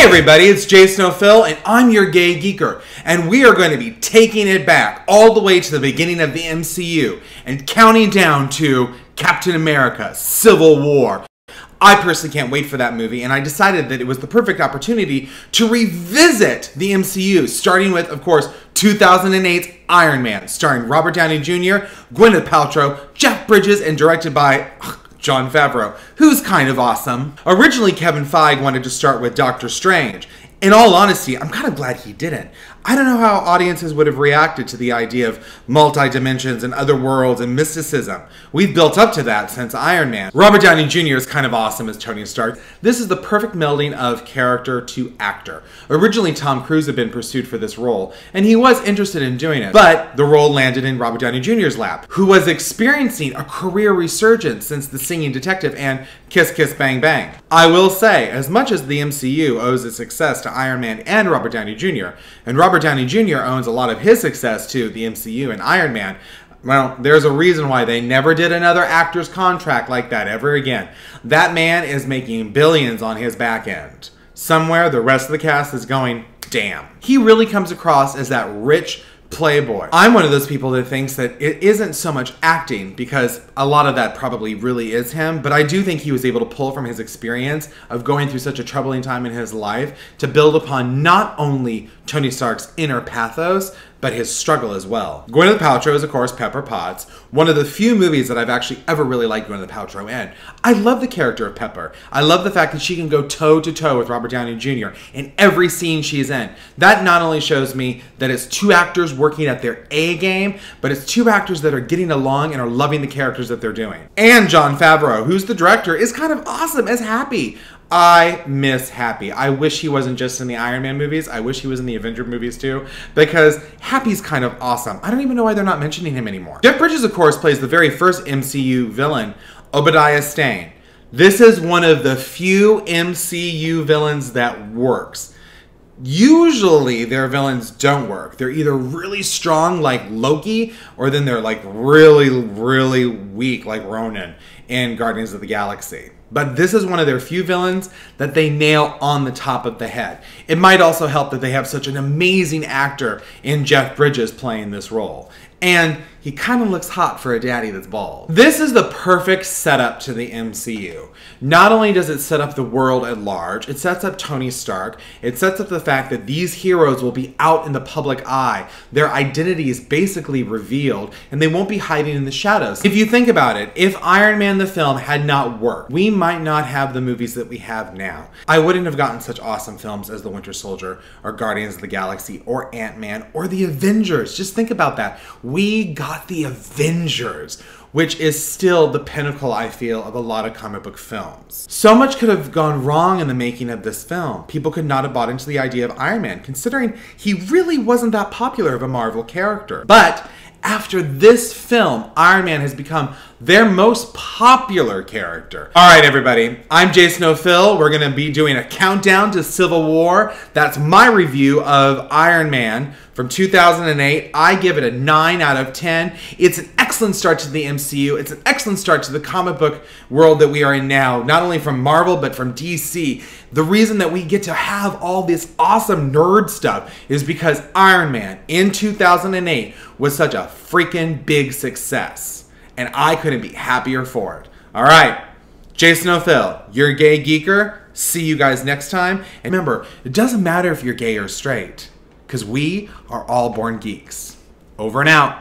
Hey everybody, it's Jason O'Phil, and I'm your gay geeker, and we are going to be taking it back all the way to the beginning of the MCU and counting down to Captain America: Civil War. I personally can't wait for that movie, and I decided that it was the perfect opportunity to revisit the MCU, starting with, of course, 2008's Iron Man, starring Robert Downey Jr., Gwyneth Paltrow, Jeff Bridges, and directed by Jon Favreau, who's kind of awesome. Originally, Kevin Feige wanted to start with Doctor Strange. In all honesty, I'm kind of glad he didn't. I don't know how audiences would have reacted to the idea of multi-dimensions and other worlds and mysticism. We've built up to that since Iron Man. Robert Downey Jr. is kind of awesome as Tony Stark. This is the perfect melding of character to actor. Originally, Tom Cruise had been pursued for this role, and he was interested in doing it, but the role landed in Robert Downey Jr.'s lap, who was experiencing a career resurgence since The Singing Detective and Kiss Kiss Bang Bang. I will say, as much as the MCU owes its success to Iron Man and Robert Downey Jr., and Robert Downey Jr. owns a lot of his success to the MCU and Iron Man, well, there's a reason why they never did another actor's contract like that ever again. That man is making billions on his back end. Somewhere the rest of the cast is going, damn. He really comes across as that rich playboy. I'm one of those people that thinks that it isn't so much acting, because a lot of that probably really is him, but I do think he was able to pull from his experience of going through such a troubling time in his life to build upon not only Tony Stark's inner pathos, but his struggle as well. Gwyneth Paltrow is, of course, Pepper Potts, one of the few movies that I've actually ever really liked Gwyneth Paltrow in. I love the character of Pepper. I love the fact that she can go toe-to-toe with Robert Downey Jr. in every scene she's in. That not only shows me that it's two actors working at their A game, but it's two actors that are getting along and are loving the characters that they're doing. And Jon Favreau, who's the director, is kind of awesome as Happy. I miss Happy. I wish he wasn't just in the Iron Man movies. I wish he was in the Avenger movies too, because Happy's kind of awesome. I don't even know why they're not mentioning him anymore. Jeff Bridges, of course, plays the very first MCU villain, Obadiah Stane. This is one of the few MCU villains that works. Usually their villains don't work. They're either really strong like Loki, or then they're like really, really weak like Ronan in Guardians of the Galaxy. But this is one of their few villains that they nail on the top of the head. It might also help that they have such an amazing actor in Jeff Bridges playing this role. And he kind of looks hot for a daddy that's bald. This is the perfect setup to the MCU. Not only does it set up the world at large, it sets up Tony Stark, it sets up the fact that these heroes will be out in the public eye, their identity is basically revealed, and they won't be hiding in the shadows. If you think about it, if Iron Man the film had not worked, we might not have the movies that we have now. I wouldn't have gotten such awesome films as The Winter Soldier, or Guardians of the Galaxy, or Ant-Man, or The Avengers. Just think about that. We got The Avengers, which is still the pinnacle, I feel, of a lot of comic book films. So much could have gone wrong in the making of this film. People could not have bought into the idea of Iron Man, considering he really wasn't that popular of a Marvel character. But after this film, Iron Man has become their most popular character. All right, everybody, I'm Jason O'Phil. We're gonna be doing a countdown to Civil War. That's my review of Iron Man from 2008. I give it a 9 out of 10. It's an excellent start to the MCU. It's an excellent start to the comic book world that we are in now, not only from Marvel, but from DC. The reason that we get to have all this awesome nerd stuff is because Iron Man in 2008 was such a freaking big success. And I couldn't be happier for it. All right, Jason O'Phil, you're a gay geeker. See you guys next time. And remember, it doesn't matter if you're gay or straight, because we are all born geeks. Over and out.